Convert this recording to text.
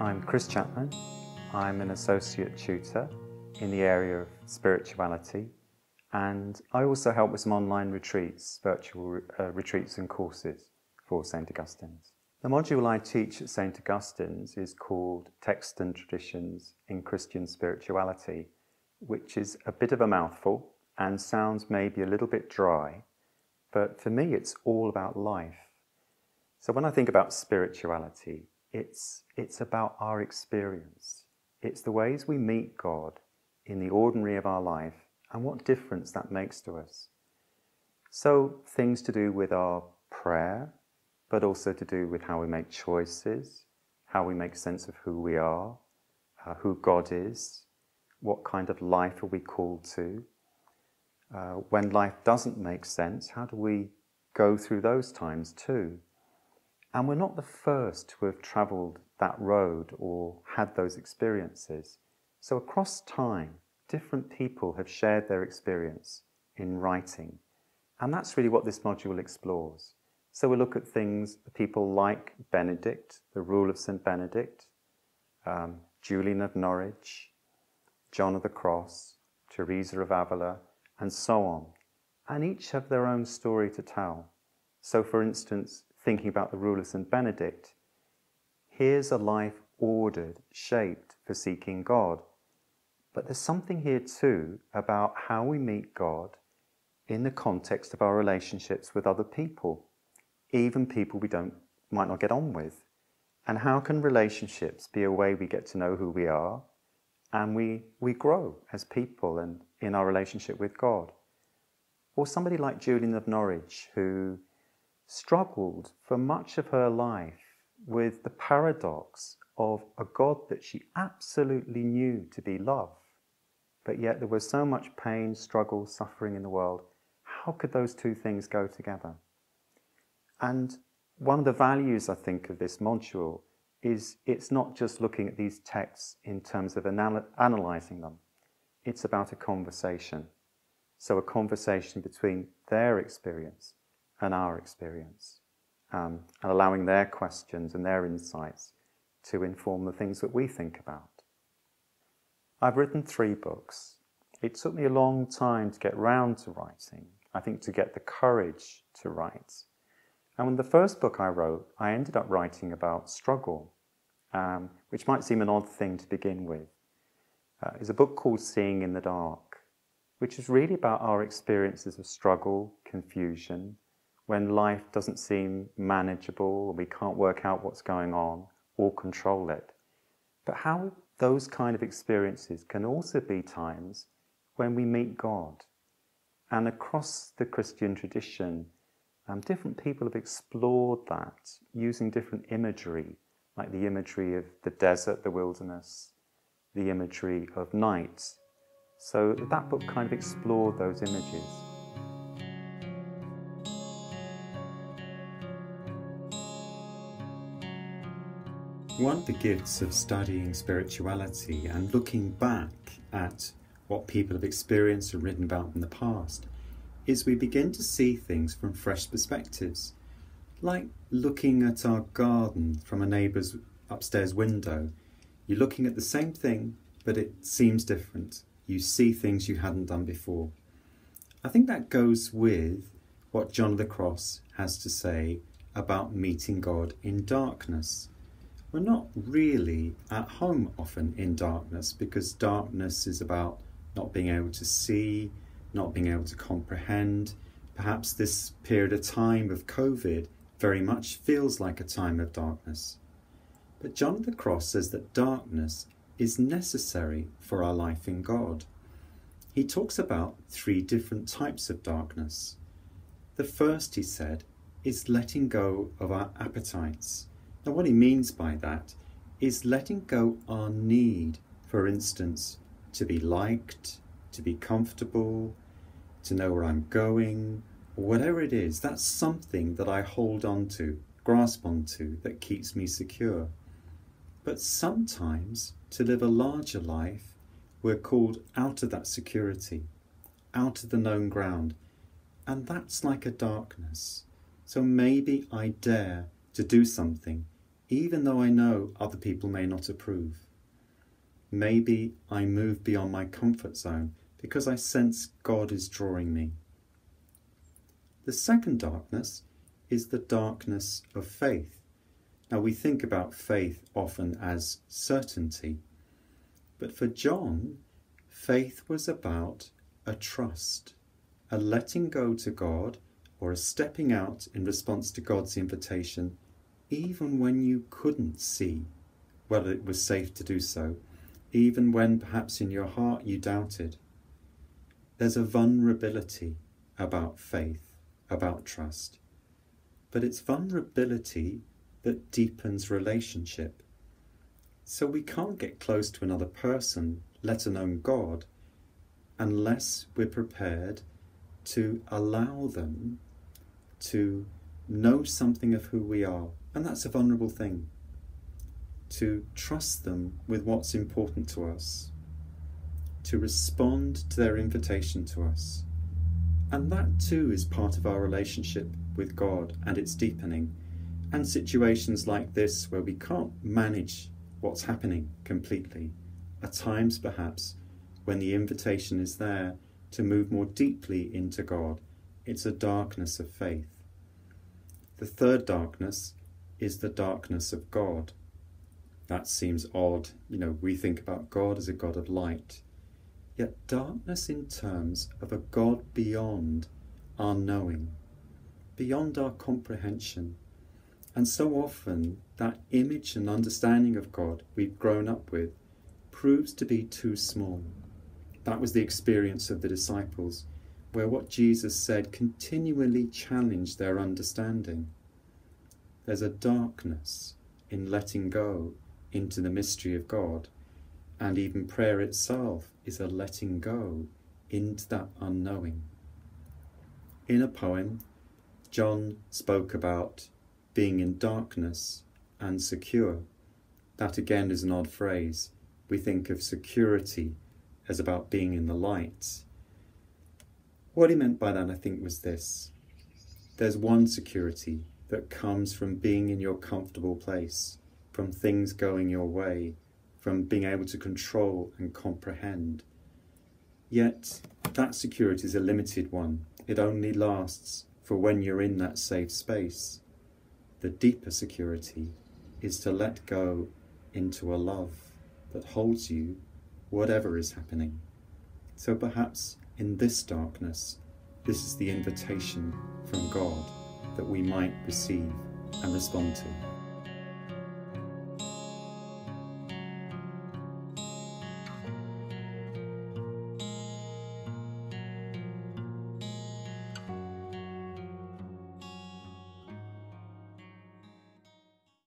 I'm Chris Chapman. I'm an associate tutor in the area of spirituality, and I also help with some online retreats, virtual retreats and courses for St. Augustine's. The module I teach at St. Augustine's is called Texts and Traditions in Christian Spirituality, which is a bit of a mouthful and sounds maybe a little bit dry, but for me it's all about life. So when I think about spirituality, it's about our experience. It's the ways we meet God in the ordinary of our life and what difference that makes to us. So things to do with our prayer, but also to do with how we make choices, how we make sense of who we are, who God is, what kind of life are we called to. When life doesn't make sense, how do we go through those times too? And we're not the first to have travelled that road or had those experiences. So across time, different people have shared their experience in writing. And that's really what this module explores. So we'll look at things, people like Benedict, the rule of St. Benedict, Julian of Norwich, John of the Cross, Teresa of Avila, and so on. And each have their own story to tell. So for instance, thinking about the rule of St. Benedict, here's a life ordered, shaped for seeking God. But there's something here too about how we meet God in the context of our relationships with other people, even people we might not get on with. And how can relationships be a way we get to know who we are and we grow as people and in our relationship with God? Or somebody like Julian of Norwich, who struggled for much of her life with the paradox of a God that she absolutely knew to be love, but yet there was so much pain, struggle, suffering in the world. How could those two things go together? And one of the values, I think, of this module is it's not just looking at these texts in terms of analysing them. It's about a conversation. So a conversation between their experience and our experience, and allowing their questions and their insights to inform the things that we think about. I've written 3 books. It took me a long time to get round to writing, I think to get the courage to write. And when the first book I wrote, I ended up writing about struggle, which might seem an odd thing to begin with. It's a book called Seeing in the Dark, which is really about our experiences of struggle, confusion, when life doesn't seem manageable, or we can't work out what's going on or control it. But how those kind of experiences can also be times when we meet God. And across the Christian tradition, different people have explored that using different imagery, like the imagery of the desert, the wilderness, the imagery of night. So that book kind of explored those images. One of the gifts of studying spirituality and looking back at what people have experienced and written about in the past is we begin to see things from fresh perspectives, like looking at our garden from a neighbour's upstairs window. You're looking at the same thing, but it seems different. You see things you hadn't done before. I think that goes with what John of the Cross has to say about meeting God in darkness. We're not really at home often in darkness, because darkness is about not being able to see, not being able to comprehend. Perhaps this period of time of COVID very much feels like a time of darkness. But John of the Cross says that darkness is necessary for our life in God. He talks about 3 different types of darkness. The first, he said, is letting go of our appetites. Now what he means by that is letting go our need, for instance, to be liked, to be comfortable, to know where I'm going, or whatever it is. That's something that I hold on to, grasp onto, that keeps me secure. But sometimes, to live a larger life, we're called out of that security, out of the known ground, and that's like a darkness. So maybe I dare to do something even though I know other people may not approve. Maybe I move beyond my comfort zone because I sense God is drawing me. The second darkness is the darkness of faith. Now, we think about faith often as certainty, but for John, faith was about a trust, a letting go to God, or a stepping out in response to God's invitation, even when you couldn't see whether it was safe to do so, even when perhaps in your heart you doubted. There's a vulnerability about faith, about trust, but it's vulnerability that deepens relationship. So we can't get close to another person, let alone God, unless we're prepared to allow them to know something of who we are. And that's a vulnerable thing. To trust them with what's important to us. To respond to their invitation to us. And that too is part of our relationship with God and its deepening. And situations like this where we can't manage what's happening completely, at times perhaps when the invitation is there to move more deeply into God. It's a darkness of faith. The third darkness is the darkness of God. That seems odd. We think about God as a God of light. Yet darkness in terms of a God beyond our knowing, beyond our comprehension. And so often that image and understanding of God we've grown up with proves to be too small. That was the experience of the disciples, where what Jesus said continually challenged their understanding. There's a darkness in letting go into the mystery of God, and even prayer itself is a letting go into that unknowing. In a poem, John spoke about being in darkness and secure. That again is an odd phrase. We think of security as about being in the light. What he meant by that, I think, was this. There's one security that comes from being in your comfortable place, from things going your way, from being able to control and comprehend. Yet that security is a limited one. It only lasts for when you're in that safe space. The deeper security is to let go into a love that holds you whatever is happening. So perhaps in this darkness, this is the invitation from God that we might receive and respond to.